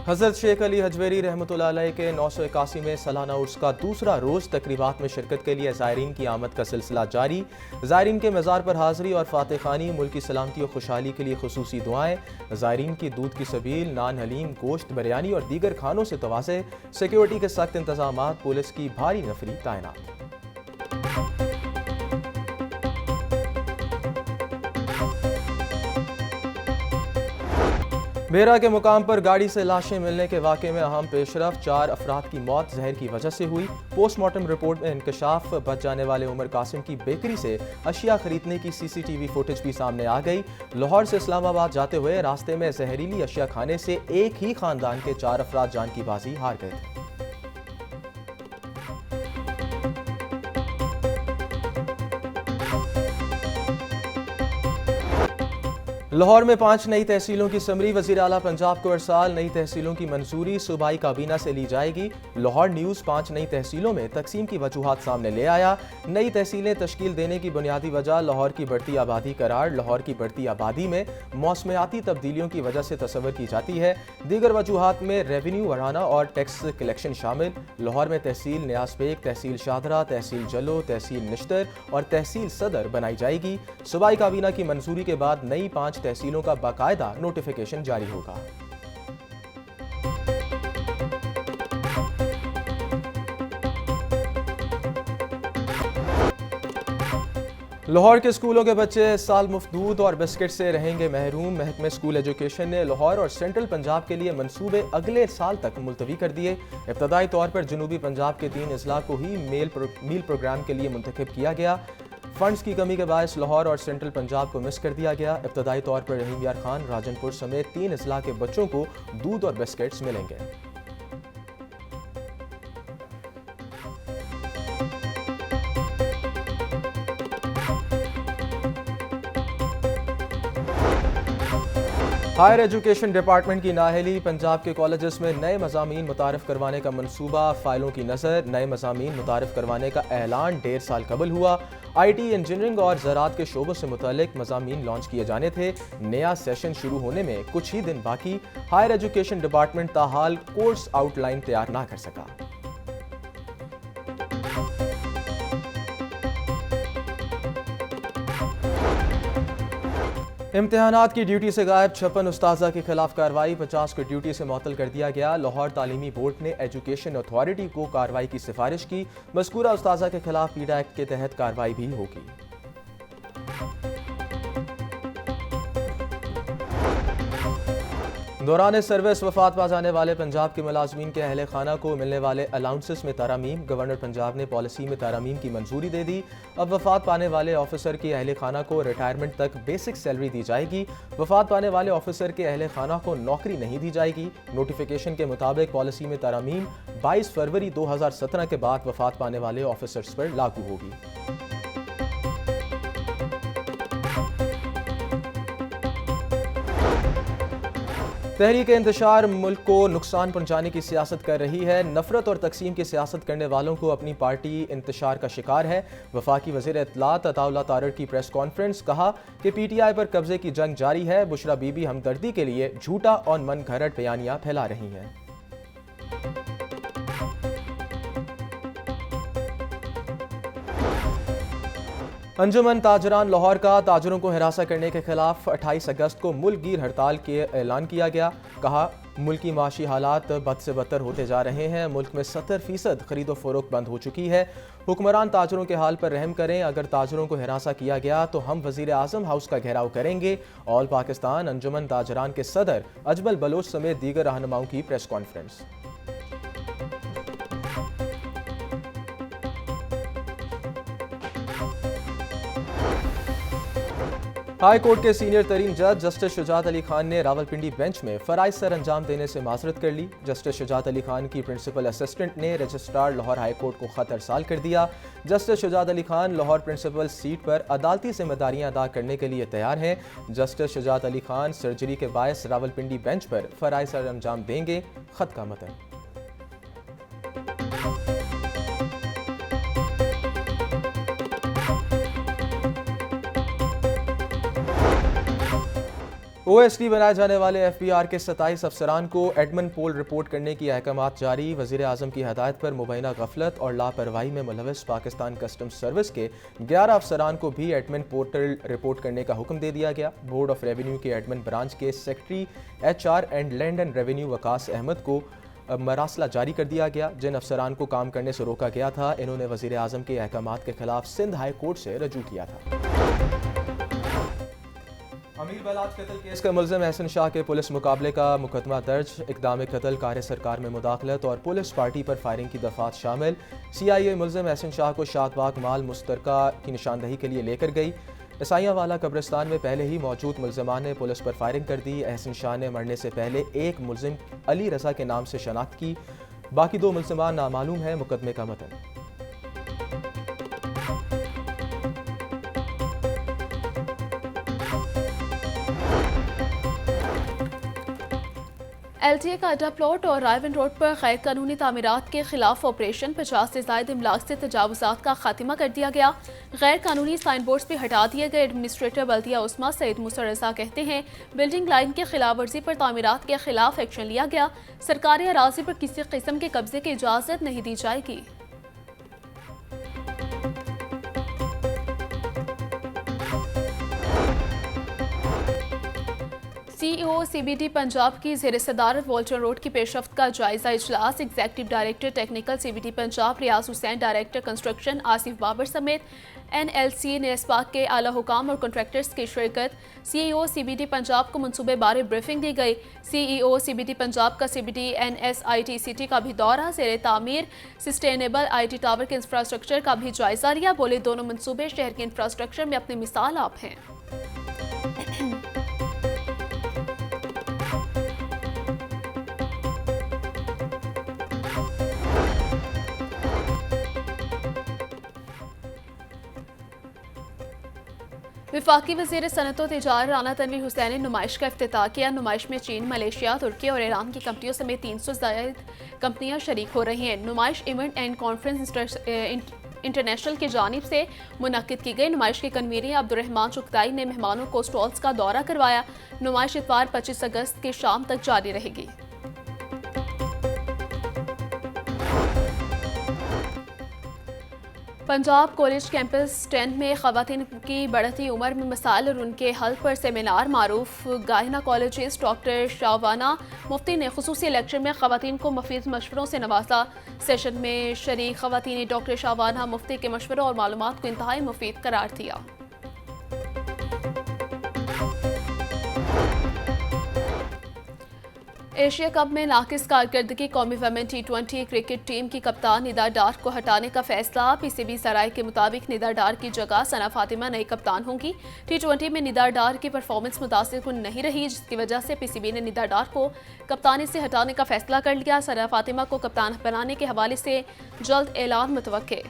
हज़रत शेख अली हजवेरी रहमतुल्लाह अलैह के 981वें सालाना उर्स का दूसरा रोज़ तकरीबात में शिरकत के लिए ज़ायरीन की आमद का सिलसिला जारी। ज़ायरीन के मज़ार पर हाज़री और फातह ख़ानी, मुल्क की सलामती और खुशहाली के लिए खुसूसी दुआएं। ज़ायरीन की दूध की सबील, नान हलीम, गोश्त, बिरयानी और दीगर खानों से तवाज़े। सिक्योरिटी के सख्त इंतज़ामात, पुलिस की भारी नफरी तैनात। बेरा के मुकाम पर गाड़ी से लाशें मिलने के वाक़े में अहम पेशरफ, 4 अफराद की मौत जहर की वजह से हुई। पोस्टमार्टम रिपोर्ट में इंकशाफ, बच जाने वाले उमर कासिम की बेकरी से अशिया खरीदने की CCTV फुटेज भी सामने आ गई। लाहौर से इस्लामाबाद जाते हुए रास्ते में जहरीली अशिया खाने से एक ही खानदान के 4 अफराद जान की बाजी हार गए थे। लाहौर में 5 नई तहसीलों की समरी, वज़ीर आला पंजाब को अरसाल। नई तहसीलों की मंजूरी सूबाई काबीना से ली जाएगी। लाहौर न्यूज़ 5 नई तहसीलों में तकसीम की वजूहात सामने ले आया। नई तहसीलें तश्कील देने की बुनियादी वजह लाहौर की बढ़ती आबादी करार। लाहौर की बढ़ती आबादी में मौसमियाती तब्दीलियों की वजह से तस्वर की जाती है। दीगर वजूहात में रेवेन्यू बढ़ाना और टैक्स कलेक्शन शामिल। लाहौर में तहसील न्याज़बेग, तहसील शादरा, तहसील जलो, तहसील निश्तर और तहसील सदर बनाई जाएगी। सूबाई काबीना की मंजूरी के बाद नई 5 तहसीलों का बाकायदा नोटिफिकेशन जारी होगा। लाहौर के स्कूलों के बच्चे इस साल मुफ्त दूध और बिस्किट से रहेंगे महरूम। महकमे स्कूल एजुकेशन ने लाहौर और सेंट्रल पंजाब के लिए मंसूबे अगले साल तक मुलतवी कर दिए। इब्तदाई तौर पर जनूबी पंजाब के 3 अजला को ही मील प्रोग्राम के लिए मुंतखब किया गया। फंड्स की कमी के बायस लाहौर और सेंट्रल पंजाब को मिस कर दिया गया। इब्तदाई तौर पर रहीम यार खान, राजनपुर समेत 3 अजला के बच्चों को दूध और बिस्किट्स मिलेंगे। हायर एजुकेशन डिपार्टमेंट की नाअहली, पंजाब के कॉलेजेस में नए मज़ामीन मुतारफ़ करवाने का मंसूबा, फ़ाइलों की नज़र। नए मज़ामीन मुतारफ़ करवाने का ऐलान 1.5 साल कबल हुआ। IT, इंजीनियरिंग और ज़राअत के शोबों से मुतल्लिक मज़ामीन लॉन्च किए जाने थे। नया सेशन शुरू होने में कुछ ही दिन बाकी। हायर एजुकेशन डिपार्टमेंट ताहाल कोर्स आउटलाइन तैयार ना कर सका। इम्तिहानात की ड्यूटी से गायब 56 उस्ताज़ा के खिलाफ कार्रवाई, 50 को ड्यूटी से मुअत्तल कर दिया गया। लाहौर तालीमी बोर्ड ने एजुकेशन अथॉरिटी को कार्रवाई की सिफारिश की। मज़कूरा उस्ताज़ा के खिलाफ पीडा एक्ट के तहत कार्रवाई भी होगी। दौरान सर्विस वफात पा जाने वाले पंजाब के मुलाजमीन के अहले खाना को मिलने वाले अलाउंसेस में तारामीम। गवर्नर पंजाब ने पॉलिसी में तारामीम की मंजूरी दे दी। अब वफात पाने वाले ऑफिसर के अहले खाना को रिटायरमेंट तक बेसिक सैलरी दी जाएगी। वफात पाने वाले ऑफिसर के अहले खाना को नौकरी नहीं दी जाएगी। नोटिफिकेशन के मुताबिक पॉलिसी में तारामीम 22 फरवरी 2017 के बाद वफात पाने वाले ऑफिसर्स पर लागू होगी। तहरीक इंतशार मुल्क को नुकसान पहुंचाने की सियासत कर रही है। नफरत और तकसीम की सियासत करने वालों को अपनी पार्टी इंतशार का शिकार है। वफाकी वज़ीर इत्तलात अताउल्लाह तारड़ की प्रेस कॉन्फ्रेंस, कहा कि PTI पर कब्जे की जंग जारी है। बुशरा बीबी हमदर्दी के लिए झूठा और मन घड़त बयानियां फैला रही हैं। अंजुमन ताजरान लाहौर का ताजरों को हिरासा करने के खिलाफ 28 अगस्त को मुल्क गिर हड़ताल के ऐलान किया गया। कहा, मुल्क की माशी हालात बद से बदतर होते जा रहे हैं। मुल्क में 70% खरीदो फरोख्त बंद हो चुकी है। हुक्मरान ताजरों के हाल पर रहम करें। अगर ताजरों को हिरासा किया गया तो हम वज़ीर आज़म हाउस का घेराव करेंगे। ऑल पाकिस्तान अंजुमन ताजरान के सदर अजमल बलोच समेत दीगर रहनुमाओं की प्रेस कॉन्फ्रेंस। हाई कोर्ट के सीनियर तरीन जज जस्टिस शुजात अली खान ने रावलपिंडी बेंच में फराइज सर अंजाम देने से माजरत कर ली। जस्टिस शुजात अली खान की प्रिंसिपल असिस्टेंट ने रजिस्ट्रार लाहौर हाई कोर्ट को खत अरसाल कर दिया। Justice Shujaat Ali Khan Lahore principal seat पर अदालती जिम्मेदारियां अदा करने के लिए तैयार हैं। जस्टिस शुजात अली खान सर्जरी के बायस रावलपिंडी बेंच पर फराइज सर अंजाम देंगे। खत का मतन। ओएसडी बनाए जाने वाले एफबीआर के 27 अफसरान को एडमिन पोल रिपोर्ट करने की अहकामात जारी। वजीर आजम की हदायत पर मुबैना गफलत और लापरवाही में मुलविस पाकिस्तान कस्टम्स सर्विस के 11 अफसरान को भी एडमिन पोर्टल रिपोर्ट करने का हुक्म दे दिया गया। बोर्ड ऑफ रेवेन्यू के एडमिन ब्रांच के secretary HR and land and revenue Waqas Ahmed को मरासला जारी कर दिया गया। जिन अफसरान को काम करने से रोका गया था, इन्होंने वजीर आजम के अहकामात के खिलाफ सिंध हाई कोर्ट से रजू किया था। अमीर बलाज कत्ल केस का मुलजिम एहसन शाह के पुलिस मुकाबले का मुकदमा दर्ज। इक़दाम कत्ल, कार्य सरकार में मुदाखलत और पुलिस पार्टी पर फायरिंग की दफात शामिल। CIA मुलजिम एहसन शाह को शादबाग माल मुश्तरका की निशानदही के लिए लेकर गई। ईसाइयाँ वाला कब्रिस्तान में पहले ही मौजूद मुलजमान ने पुलिस पर फायरिंग कर दी। एहसन शाह ने मरने से पहले एक मुलजिम अली रजा के नाम से शनाख्त की, बाकी 2 मुलजमान नामालूम है। मुकदमे का मतन LTA का अड्डा प्लॉट और रायवन रोड पर गैर कानूनी तामीरात के खिलाफ ऑपरेशन 50 से ज़ायद इमलाक से तजावुज़ात का खात्मा कर दिया गया। गैर कानूनी साइन बोर्ड्स भी हटा दिए गए। एडमिनिस्ट्रेटर बल्दिया उस्मा सईद मूसा रज़ा कहते हैं, बिल्डिंग लाइन की खिलाफ वर्जी पर तामीरात के खिलाफ एक्शन लिया गया। सरकारी अराज़ी पर किसी किस्म के कब्जे की इजाज़त नहीं दी जाएगी। CEO CBD पंजाब की ज़ेर सदारत वॉल्टर रोड की पेशरफ्त का जायजा इजलास। Executive director technical CBD Punjab Riaz Hussain, director construction Asif Babar समेत NLC नेस्पाक के आला हुकाम और कॉन्ट्रैक्टर्स की शिरकत। CEO CBD पंजाब को मनसूबे बारे ब्रीफिंग दी गई। CEO CBD पंजाब का CBD NSITCT का भी दौरा। ज़ेर तामीर सस्टेनेबल IT टावर के इंफ्रास्ट्रक्चर का भी जायजा लिया। बोले, दोनों मनसूबे शहर के इंफ्रास्ट्रक्चर में अपनी मिसाल आप हैं। वफाकी वज़ीर सनअत व तिजारत राना तनवीर हुसैन ने नुमाइश का इफ्तिताह किया। नुमाइश में चीन, मलेशिया, तुर्की और ईरान की कंपनियों समेत 300 से ज़ायद कंपनियां शरीक हो रही हैं। नुमाइश इवेंट एंड कॉन्फ्रेंस इंटरनेशनल की जानिब से मुनक्किद की गई। नुमाइश के कन्वीनर अब्दुर्रहमान चुगताई ने मेहमानों को स्टॉल्स का दौरा करवाया। नुमाइश इतवार 25 अगस्त की शाम तक जारी रहेगी। पंजाब कॉलेज कैंपस 10 में ख़वातीन की बढ़ती उम्र में मसाइल और उनके हल पर सेमिनार। मारूफ गायनाकोलॉजिस्ट डॉक्टर शाहवाना मुफ्ती ने खुसूसी लेक्चर में ख़वातीन को मुफीद मशवरों से नवाजा। सेशन में शरीक ख़वातीन ने डॉक्टर शाहवाना मुफ्ती के मशवरों और मालूमात को इंतहाई मुफीद करार दिया। एशिया कप में नाकिस कारकर्दगी कौमी वुमेन T20 क्रिकेट टीम की कप्तान निदा डार को हटाने का फैसला। PCB सराय के मुताबिक निदा डार की जगह सना फातिमा नई कप्तान होंगी। T20 में निदा डार की परफॉर्मेंस मुतासिर नहीं रही, जिसकी वजह से PCB ने निदा डार को कप्तानी से हटाने का फैसला कर लिया। सना फातिमा को कप्तान बनाने के हवाले से जल्द ऐलान मुतवक्के।